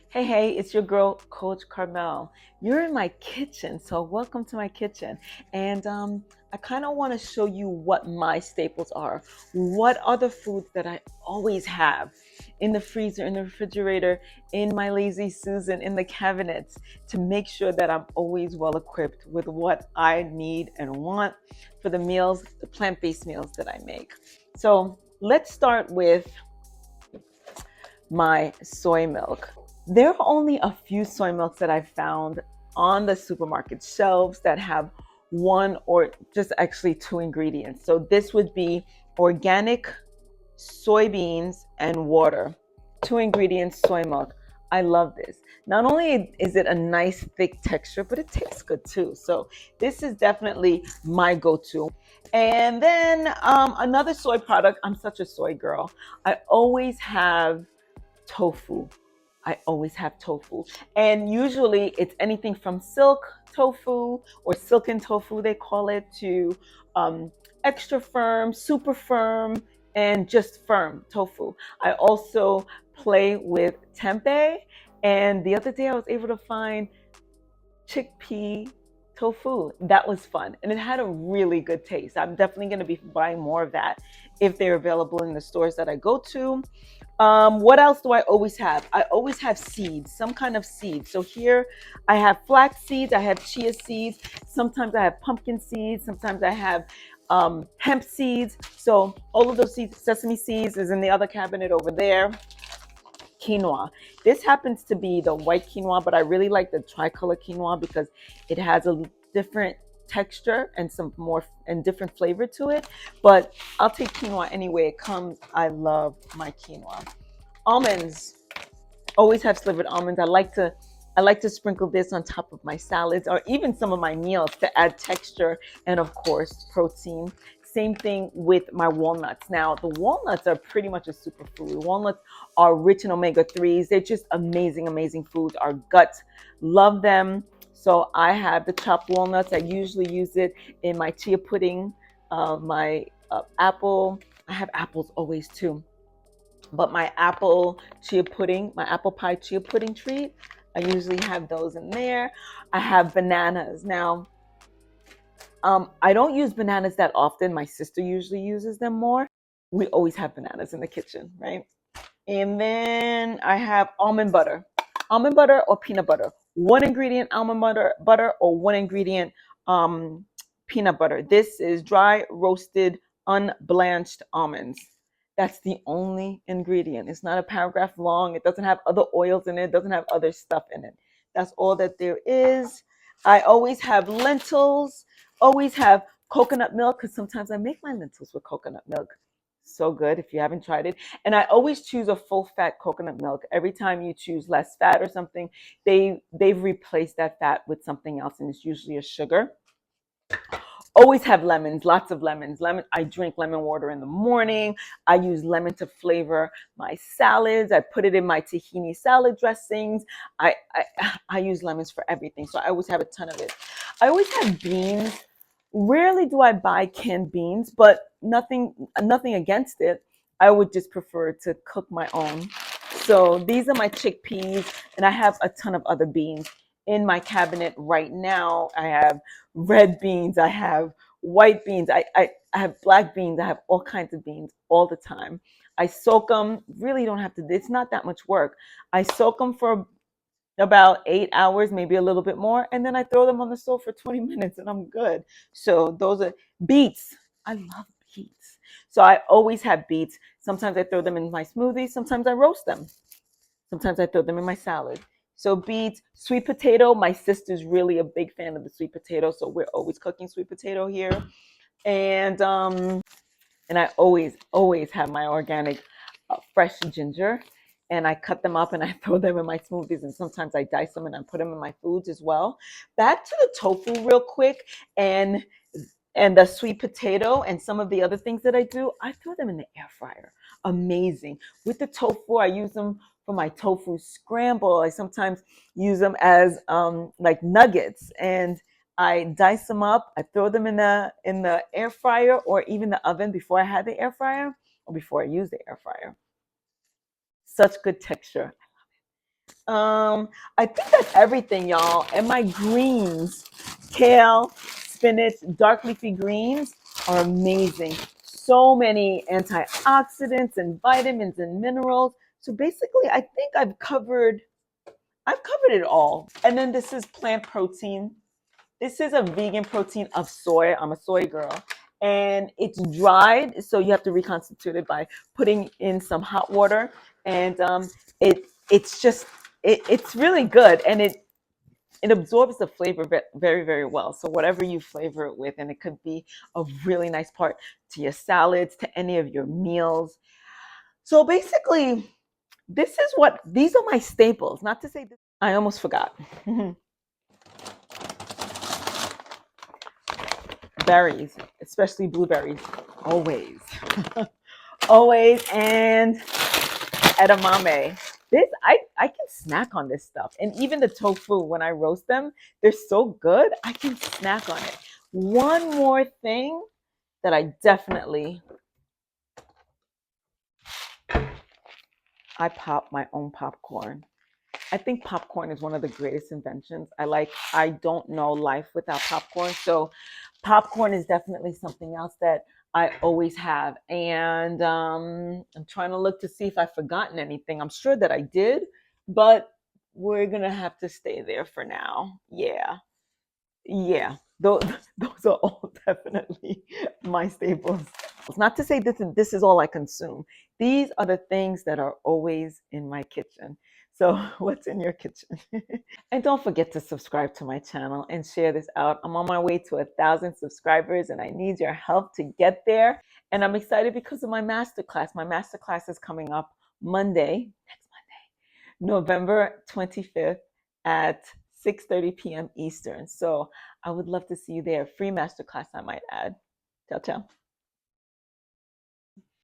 Hey, it's your girl, Coach Carmelle. You're in my kitchen, so welcome to my kitchen. And I kind of want to show you what my staples are. What are the foods that I always have in the freezer, in the refrigerator, in my Lazy Susan, in the cabinets to make sure that I'm always well equipped with what I need and want for the meals, the plant-based meals that I make. So let's start with my soy milk. There are only a few soy milks that I've found on the supermarket shelves that have one or just actually two ingredients. So this would be organic soybeans and water. Two ingredients, soy milk. I love this. Not only is it a nice thick texture, but it tastes good too. So this is definitely my go-to. And then another soy product. I'm such a soy girl. I always have tofu. I always have tofu. And usually it's anything from silk tofu or silken tofu, they call it, to extra firm, super firm, and just firm tofu. I also play with tempeh. And the other day I was able to find chickpea tofu. That was fun. And it had a really good taste. I'm definitely going to be buying more of that if they're available in the stores that I go to. What else do I always have? I always have seeds, some kind of seeds. So here I have flax seeds, I have chia seeds, sometimes I have pumpkin seeds, sometimes I have hemp seeds. So all of those seeds, sesame seeds is in the other cabinet over there. Quinoa. This happens to be the white quinoa, but I really like the tricolor quinoa because it has a different texture and some more and different flavor to it. But I'll take quinoa any way it comes. I love my quinoa. Almonds. Always have slivered almonds. I like to sprinkle this on top of my salads or even some of my meals to add texture and of course protein. Same thing with my walnuts. Now, the walnuts are pretty much a superfood. Walnuts are rich in omega-3s. They're just amazing, amazing foods. Our guts love them. So I have the chopped walnuts. I usually use it in my chia pudding, my apple. I have apples always too. But my apple chia pudding, my apple pie chia pudding treat, I usually have those in there. I have bananas. Now, I don't use bananas that often. My sister usually uses them more. We always have bananas in the kitchen, right? And then I have almond butter or peanut butter. One ingredient almond butter or one ingredient um, peanut butter. This is dry roasted unblanched almonds. That's the only ingredient. It's not a paragraph long. It doesn't have other oils in it. It doesn't have other stuff in it. That's all that there is. I always have lentils. Always have coconut milk because sometimes I make my lentils with coconut milk. So good if you haven't tried it. And I always choose a full fat coconut milk. Every time you choose less fat or something, they've replaced that fat with something else, and it's usually a sugar. Always have lemons, lots of lemons. Lemon, I drink lemon water in the morning. I use lemon to flavor my salads. I put it in my tahini salad dressings. I use lemons for everything. So I always have a ton of it. I always have beans. Rarely do I buy canned beans, but nothing against it. I would just prefer to cook my own. So these are my chickpeas, and I have a ton of other beans in my cabinet right now. I have red beans, I have white beans, I have black beans, I have all kinds of beans all the time. I soak them, really don't have to, it's not that much work. I soak them for about 8 hours, maybe a little bit more, and then I throw them on the stove for 20 minutes and I'm good. So those are beets. I love beets. So I always have beets. Sometimes I throw them in my smoothie, sometimes I roast them. Sometimes I throw them in my salad. So beets, sweet potato. My sister's really a big fan of the sweet potato, so we're always cooking sweet potato here. And I always have my organic fresh ginger, and I cut them up and I throw them in my smoothies, and sometimes I dice them and I put them in my foods as well. Back to the tofu real quick, and the sweet potato and some of the other things that I do, I throw them in the air fryer. Amazing. With the tofu, I use them for my tofu scramble. I sometimes use them as like nuggets, and I dice them up. I throw them in the air fryer or even the oven before I had the air fryer or before I use the air fryer. Such good texture. I think that's everything, y'all. And my greens, kale, spinach, dark leafy greens are amazing. So many antioxidants and vitamins and minerals. So basically, I think I've covered it all. And then this is plant protein. This is a vegan protein of soy. I'm a soy girl. And it's dried, so you have to reconstitute it by putting in some hot water. And it's just it's really good, and it absorbs the flavor very, very well. So whatever you flavor it with, and it could be a really nice part to your salads, to any of your meals. So basically, these are my staples. Not to say this, I almost forgot. Berries, especially blueberries, always, always, and edamame. This I can snack on this stuff, and even the tofu when I roast them, they're so good. I can snack on it. One more thing that I pop my own popcorn. I think popcorn is one of the greatest inventions. I don't know life without popcorn. So popcorn is definitely something else that I always have. And I'm trying to look to see if I've forgotten anything. I'm sure that I did, but we're going to have to stay there for now. Yeah. Yeah. Those, those are all definitely my staples. Not to say this is all I consume. These are the things that are always in my kitchen. So, what's in your kitchen? And don't forget to subscribe to my channel and share this out. I'm on my way to 1,000 subscribers, and I need your help to get there. And I'm excited because of my masterclass. My masterclass is coming up Monday, next Monday, November 25th at 6:30 p.m. Eastern. So I would love to see you there. Free masterclass, I might add. Ciao, ciao.